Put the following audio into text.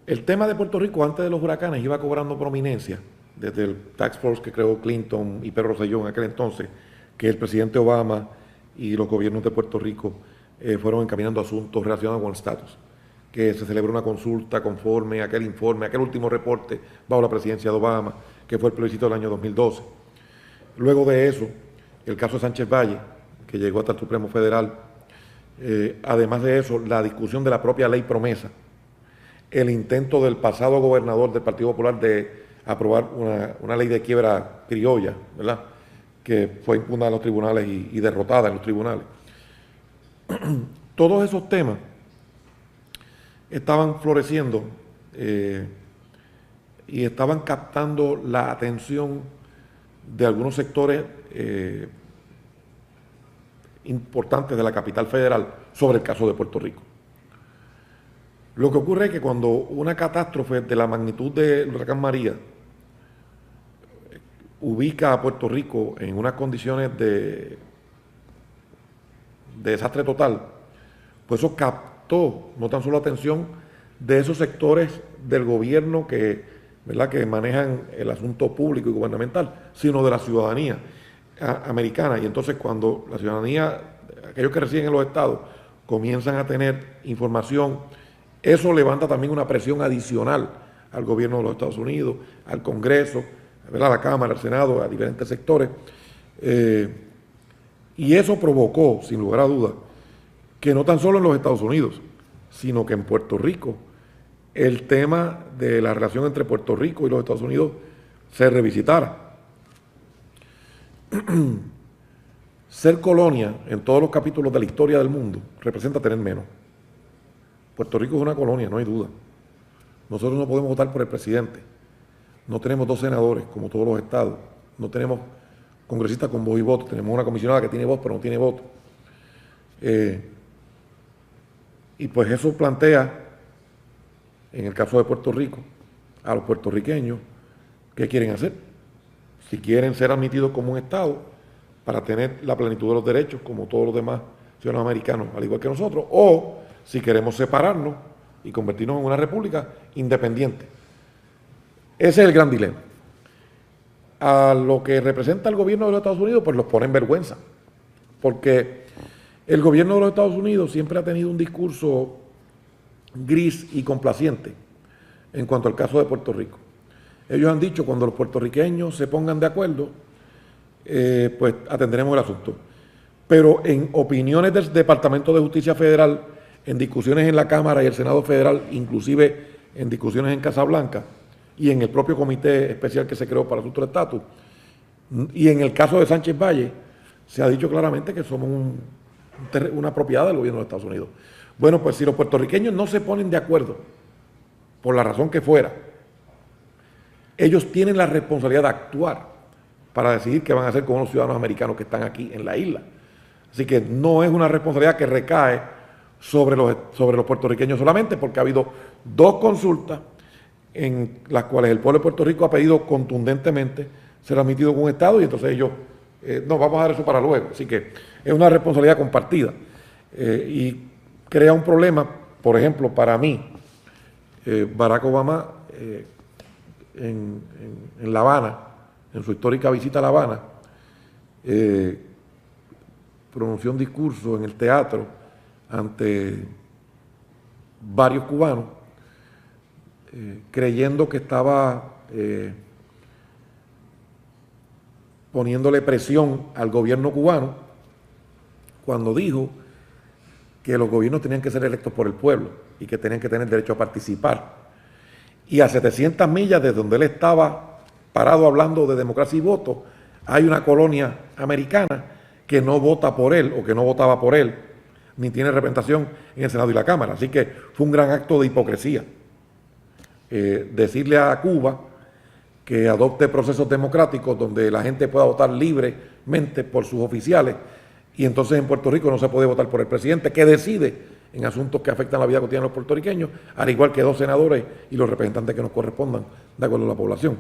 El tema de Puerto Rico antes de los huracanes iba cobrando prominencia, desde el Task Force que creó Clinton y Pedro Rosselló en aquel entonces, que el presidente Obama y los gobiernos de Puerto Rico fueron encaminando asuntos relacionados con el estatus, que se celebró una consulta conforme a aquel informe, aquel último reporte bajo la presidencia de Obama, que fue el plebiscito del año 2012. Luego de eso, el caso de Sánchez Valle, que llegó hasta el Supremo Federal, además de eso, la discusión de la propia ley promesa, el intento del pasado gobernador del Partido Popular de aprobar una ley de quiebra criolla, ¿verdad?, que fue impugnada en los tribunales y derrotada en los tribunales. Todos esos temas estaban floreciendo y estaban captando la atención de algunos sectores importantes de la capital federal sobre el caso de Puerto Rico. Lo que ocurre es que cuando una catástrofe de la magnitud del huracán María ubica a Puerto Rico en unas condiciones de desastre total, pues eso captó no tan solo la atención de esos sectores del gobierno que, ¿verdad?, que manejan el asunto público y gubernamental, sino de la ciudadanía americana. Y entonces cuando la ciudadanía, aquellos que residen en los estados, comienzan a tener información, eso levanta también una presión adicional al gobierno de los Estados Unidos, al Congreso, ¿verdad?, a la Cámara, al Senado, a diferentes sectores. Y eso provocó, sin lugar a dudas, que no tan solo en los Estados Unidos, sino que en Puerto Rico, el tema de la relación entre Puerto Rico y los Estados Unidos se revisitara. Ser colonia en todos los capítulos de la historia del mundo representa tener menos. Puerto Rico es una colonia, no hay duda. Nosotros no podemos votar por el presidente. No tenemos 2 senadores, como todos los estados. No tenemos congresistas con voz y voto. Tenemos una comisionada que tiene voz, pero no tiene voto. Y pues eso plantea, en el caso de Puerto Rico, a los puertorriqueños, ¿qué quieren hacer? Si quieren ser admitidos como un estado para tener la plenitud de los derechos, como todos los demás ciudadanos americanos, al igual que nosotros, o si queremos separarnos y convertirnos en una república independiente. Ese es el gran dilema. A lo que representa el gobierno de los Estados Unidos, pues los pone en vergüenza, porque el gobierno de los Estados Unidos siempre ha tenido un discurso gris y complaciente en cuanto al caso de Puerto Rico. Ellos han dicho, cuando los puertorriqueños se pongan de acuerdo, pues atenderemos el asunto. Pero en opiniones del Departamento de Justicia Federal, en discusiones en la Cámara y el Senado Federal, inclusive en discusiones en Casa Blanca y en el propio comité especial que se creó para asuntos de estatus, y en el caso de Sánchez Valle, se ha dicho claramente que somos una propiedad del gobierno de Estados Unidos. Bueno, pues si los puertorriqueños no se ponen de acuerdo, por la razón que fuera, ellos tienen la responsabilidad de actuar para decidir qué van a hacer con los ciudadanos americanos que están aquí en la isla. Así que no es una responsabilidad que recae sobre los puertorriqueños solamente, porque ha habido 2 consultas en las cuales el pueblo de Puerto Rico ha pedido contundentemente ser admitido con un estado, y entonces ellos, no, vamos a dar eso para luego. Así que es una responsabilidad compartida y crea un problema. Por ejemplo, para mí, Barack Obama en La Habana, en su histórica visita a La Habana, pronunció un discurso en el teatro ante varios cubanos, creyendo que estaba poniéndole presión al gobierno cubano, cuando dijo que los gobiernos tenían que ser electos por el pueblo y que tenían que tener derecho a participar. Y a 700 millas de donde él estaba parado hablando de democracia y voto, hay una colonia americana que no vota por él, o que no votaba por él, ni tiene representación en el Senado y la Cámara. Así que fue un gran acto de hipocresía decirle a Cuba que adopte procesos democráticos donde la gente pueda votar libremente por sus oficiales, y entonces en Puerto Rico no se puede votar por el presidente, que decide en asuntos que afectan la vida cotidiana de los puertorriqueños, al igual que 2 senadores y los representantes que nos correspondan de acuerdo a la población.